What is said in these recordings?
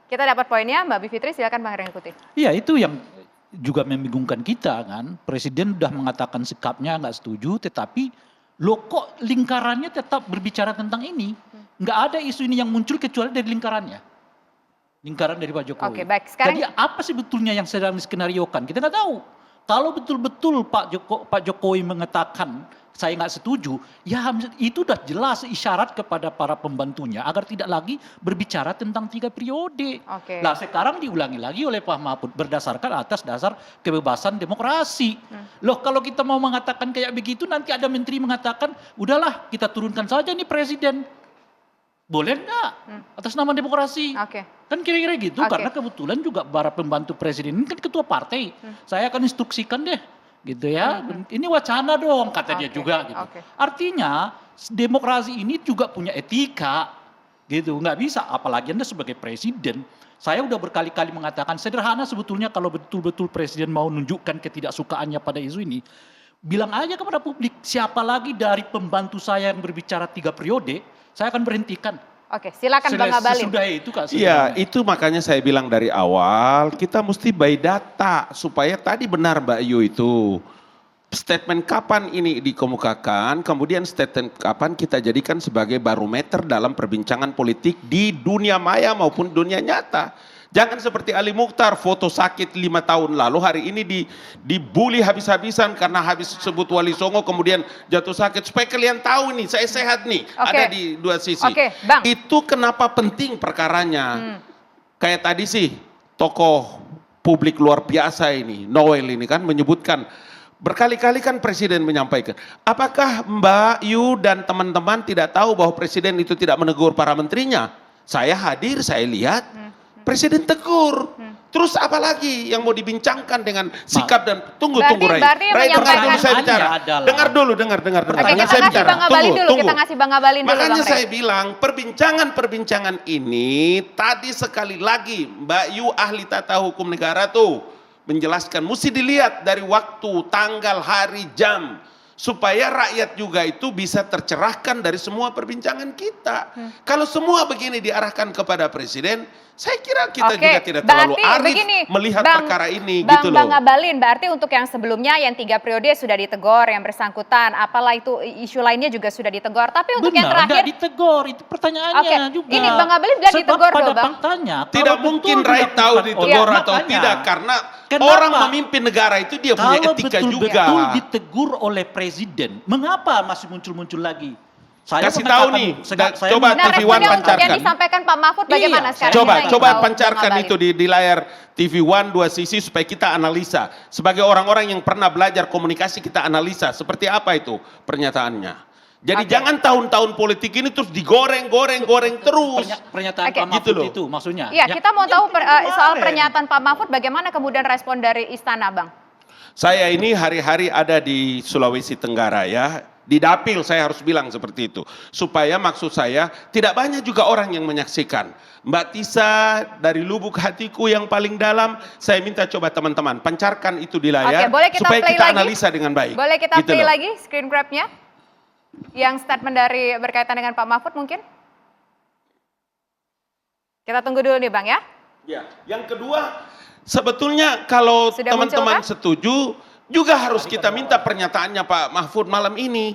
Kita dapat poinnya, Mbak Bivitri, silakan Bang Ray ikuti. Iya, itu yang juga membingungkan kita kan. Presiden udah mengatakan sikapnya nggak setuju, tetapi lo kok lingkarannya tetap berbicara tentang ini. Nggak ada isu ini yang muncul kecuali dari lingkarannya. Lingkaran dari Pak Jokowi. Oke, baik. Sekarang, jadi apa sebetulnya yang sedang diskenariokan? Kita nggak tahu. Kalau betul-betul Pak Jokowi mengatakan saya nggak setuju, ya itu udah jelas isyarat kepada para pembantunya agar tidak lagi berbicara tentang 3 periode. Oke. Nah sekarang diulangi lagi oleh Pak Mahfud berdasarkan atas dasar kebebasan demokrasi. Loh kalau kita mau mengatakan kayak begitu nanti ada menteri mengatakan udahlah kita turunkan saja nih presiden. Boleh enggak? Atas nama demokrasi. Oke. Kan kira-kira gitu, karena kebetulan juga para pembantu presiden ini kan ketua partai. Saya akan instruksikan deh, gitu ya. Ini wacana dong, kata dia juga. Gitu. Artinya demokrasi ini juga punya etika, gitu. Nggak bisa, apalagi Anda sebagai presiden. Saya udah berkali-kali mengatakan sederhana sebetulnya kalau betul-betul presiden mau nunjukkan ketidaksukaannya pada isu ini. Bilang aja kepada publik, siapa lagi dari pembantu saya yang berbicara 3 periode, saya akan berhentikan. Oke, silakan Bang Abalin. Sesudah itu Kak. Iya, itu makanya saya bilang dari awal kita mesti by data supaya tadi benar Mbak Yu itu. Statement kapan ini dikemukakan, kemudian statement kapan kita jadikan sebagai barometer dalam perbincangan politik di dunia maya maupun dunia nyata. Jangan seperti Ali Mukhtar, foto sakit 5 tahun lalu, hari ini dibully habis-habisan karena habis sebut Wali Songo kemudian jatuh sakit. Supaya kalian tahu nih, saya sehat nih, ada di dua sisi. Bang. Itu kenapa penting perkaranya. Kayak tadi sih, tokoh publik luar biasa ini, Noel ini kan menyebutkan, berkali-kali kan Presiden menyampaikan, apakah Mbak Yu dan teman-teman tidak tahu bahwa Presiden itu tidak menegur para menterinya? Saya hadir, saya lihat. Presiden tegur. Terus apa lagi yang mau dibincangkan dengan sikap dan tunggu Ray. Ray dengar dulu saya bicara. Dengar. Kita saya ngasih bicara. Bang Abalin dulu, kita ngasih Bang Abalin dulu. Makanya saya bilang perbincangan ini tadi sekali lagi Mbak Yu ahli tata hukum negara tuh menjelaskan mesti dilihat dari waktu, tanggal, hari, jam. Supaya rakyat juga itu bisa tercerahkan dari semua perbincangan kita. Kalau semua begini diarahkan kepada presiden, saya kira kita juga tidak terlalu arif melihat perkara ini gitu loh. Bang Abalin, berarti untuk yang sebelumnya yang 3 periode sudah ditegur yang bersangkutan, apalah itu isu lainnya juga sudah ditegur. Tapi untuk yang terakhir ditegur, itu pertanyaannya juga. Ini Bang Abalin bilang ditegur loh Bang. Faktanya, tidak mungkin Ray tahu ditegur atau tidak karena orang memimpin negara itu dia punya etika juga. Kalau betul ditegur oleh presiden, mengapa masih muncul-muncul lagi? Saya kasih tahu nih, coba TV One pancarkan. Yang disampaikan Pak Mahfud bagaimana sekarang? Coba pancarkan itu di layar TV One 2 sisi supaya kita analisa. Sebagai orang-orang yang pernah belajar komunikasi kita analisa seperti apa itu pernyataannya. Jadi jangan tahun-tahun politik ini terus digoreng terus. Pernyataan Pak Mahfud itu maksudnya. Iya, kita mau tahu soal pernyataan Pak Mahfud bagaimana kemudian respon dari istana Bang. Saya ini hari-hari ada di Sulawesi Tenggara ya. Di dapil saya harus bilang seperti itu. Supaya maksud saya tidak banyak juga orang yang menyaksikan. Mbak Tisa dari lubuk hatiku yang paling dalam, saya minta coba teman-teman pancarkan itu di layar. Supaya kita analisa dengan baik. Boleh kita play lagi screen grabnya? Yang statement dari berkaitan dengan Pak Mahfud mungkin? Kita tunggu dulu nih Bang ya. Ya, yang kedua sebetulnya kalau teman-teman setuju juga harus kita minta pernyataannya Pak Mahfud malam ini.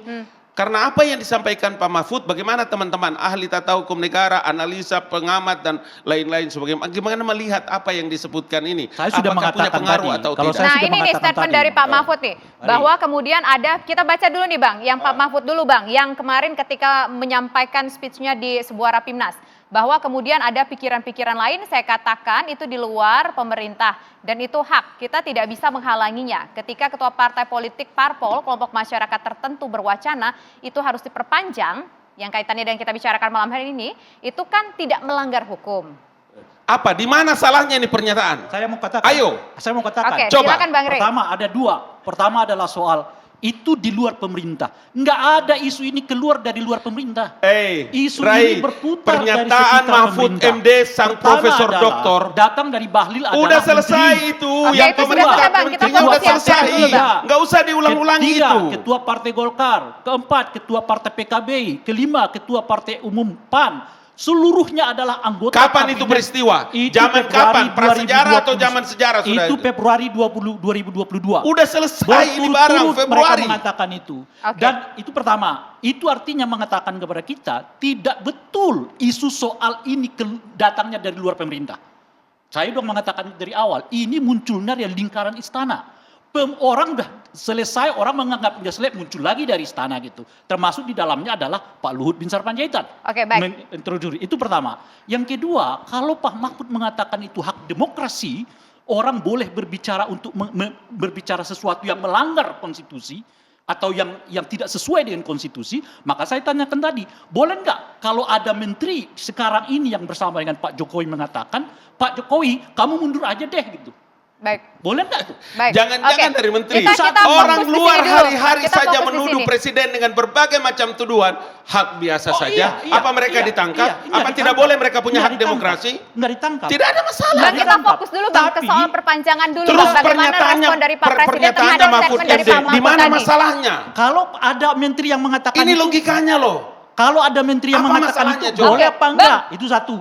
Karena apa yang disampaikan Pak Mahfud, bagaimana teman-teman ahli tata hukum negara, analisa, pengamat dan lain-lain sebagainya. Bagaimana melihat apa yang disebutkan ini? Saya sudah mengatakan tadi. Atau tidak? Nah ini nih statement dari Pak Mahfud nih. Bahwa kemudian ada, kita baca dulu nih Bang, yang Pak Mahfud dulu Bang. Yang kemarin ketika menyampaikan speech-nya di sebuah rapimnas. Bahwa kemudian ada pikiran-pikiran lain, saya katakan itu di luar pemerintah. Dan itu hak, kita tidak bisa menghalanginya. Ketika ketua partai politik parpol, kelompok masyarakat tertentu berwacana, itu harus diperpanjang, yang kaitannya dengan kita bicarakan malam hari ini, itu kan tidak melanggar hukum. Apa, di mana salahnya ini pernyataan? Saya mau katakan. Ayo. Saya mau katakan. Oke, silakan Bang Ray. Pertama ada 2. Pertama adalah soal itu di luar pemerintah. Nggak ada isu ini keluar dari luar pemerintah. Isu ini berputar pernyataan dari Mahfud MD sang profesor doktor datang dari Bahlil adalah udah selesai itu. Yang pemerintah udah selesai. Nggak usah diulang-ulangi itu. Ketua Partai Golkar. Keempat, Ketua Partai PKB. Kelima, Ketua Partai Umum PAN. seluruhnya adalah anggota Kapan itu kabinet. peristiwa? Itu Zaman Februari kapan? Prasejarah atau 2020. zaman sejarah sudah Itu Februari 2022. Udah selesai ini barang Berturut-turut Februari. mereka mengatakan itu. Oke. Dan itu pertama, itu artinya mengatakan kepada kita tidak betul isu soal ini datangnya dari luar pemerintah. Saya udah mengatakan dari awal, ini munculnya dari lingkaran istana. Orang udah selesai, orang menganggap udah selesai, muncul lagi dari istana gitu. Termasuk di dalamnya adalah Pak Luhut Binsar Panjaitan. Oke, baik. Introduksi. Itu pertama. Yang kedua, kalau Pak Mahfud mengatakan itu hak demokrasi, orang boleh berbicara untuk berbicara sesuatu yang melanggar konstitusi atau yang tidak sesuai dengan konstitusi, maka saya tanyakan tadi, boleh nggak kalau ada menteri sekarang ini yang bersama dengan Pak Jokowi mengatakan, Pak Jokowi kamu mundur aja deh gitu. Baik. Boleh nggak tuh? Baik. Jangan-jangan Oke. dari menteri. Kita Orang fokus di luar sini dulu. hari-hari Kita saja fokus di menuduh sini. presiden dengan berbagai macam tuduhan. Hak biasa Oh, saja. iya, Apa mereka iya, ditangkap? iya, nggak Apa tidak ditangkap. boleh mereka punya Nggak hak ditangkap. demokrasi? Nggak ditangkap. Tidak ada masalah. Bang, kita ditangkap. fokus dulu Bang ke Tapi- soal perpanjangan dulu. Terus Bang. Bagaimana pernyataannya, respon dari Pak Presiden pernyataannya terhadap Mahfud statement dari MD. Pak Di Mahfud mana tadi? masalahnya? Kalau ada menteri yang mengatakan Ini itu, logikanya loh. kalau ada menteri yang Apa mengatakan masalahnya, itu Jo? boleh Oke, apa enggak? Itu satu.